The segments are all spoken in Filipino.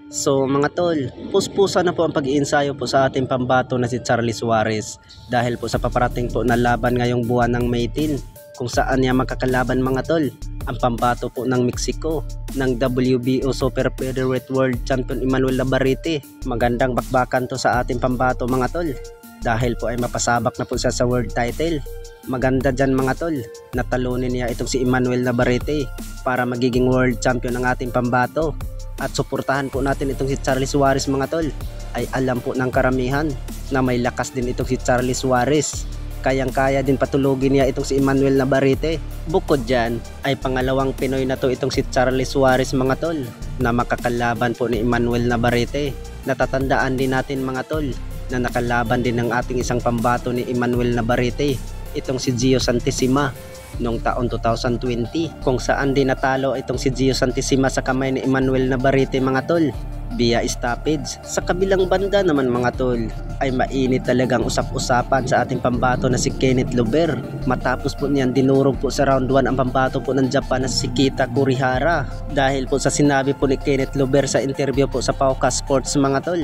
So mga tol, puspusa na po ang pag-iinsayo po sa ating pambato na si Charlie Suarez dahil po sa paparating po na laban ngayong buwan ng May 10 kung saan niya makakalaban mga tol ang pambato po ng Mexico ng WBO Super Featherweight World Champion Emmanuel Navarrete. Magandang bakbakan to sa ating pambato mga tol dahil po ay mapasabak na po siya sa world title. Maganda dyan mga tol, natalunin niya itong si Emmanuel Navarrete para magiging world champion ng ating pambato. At suportahan po natin itong si Charlie Suarez mga tol. Ay alam po ng karamihan na may lakas din itong si Charlie Suarez. Kayang-kaya din patulugin niya itong si Emmanuel Navarrete. Bukod dyan ay pangalawang Pinoy na to itong si Charlie Suarez mga tol na makakalaban po ni Emmanuel Navarrete. Natatandaan din natin mga tol na nakalaban din ng ating isang pambato ni Emmanuel Navarrete, itong si Gio Santissima noong taon 2020 kung saan din natalo itong si Gio Santissima sa kamay ni Emmanuel Navarrete mga tol via stoppage. Sa kabilang banda naman mga tol ay mainit talagang usap-usapan sa ating pambato na si Kenneth Lover matapos po niyan dinurog po sa round 1 ang pambato po ng Japan na si Kita Kurihara dahil po sa sinabi po ni Kenneth Lover sa interview po sa Pauka Sports mga tol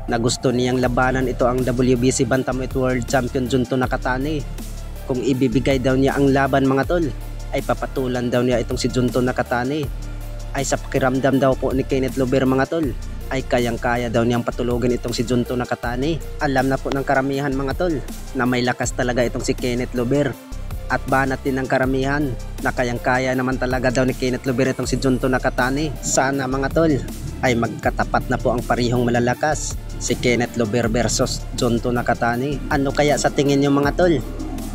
na gusto niyang labanan ito ang WBC Bantamweight World Champion Junto Nakatani. Kung ibibigay daw niya ang laban mga tol ay papatulan daw niya itong si Junto Nakatani. Ay sa pakiramdam daw po ni Kenneth Lover mga tol ay kayang-kaya daw niyang patulogin itong si Junto Nakatani. Alam na po ng karamihan mga tol na may lakas talaga itong si Kenneth Lover at banat din ng karamihan na kayang-kaya naman talaga daw ni Kenneth Lover itong si Junto Nakatani. Sana mga tol ay magkatapat na po ang parihong malalakas si Kenneth Lover versus Junto Nakatani. Ano kaya sa tingin niyo mga tol?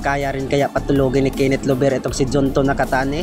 Kaya rin kaya patulogin ni Kenneth Lover itong si Junto Nakatani?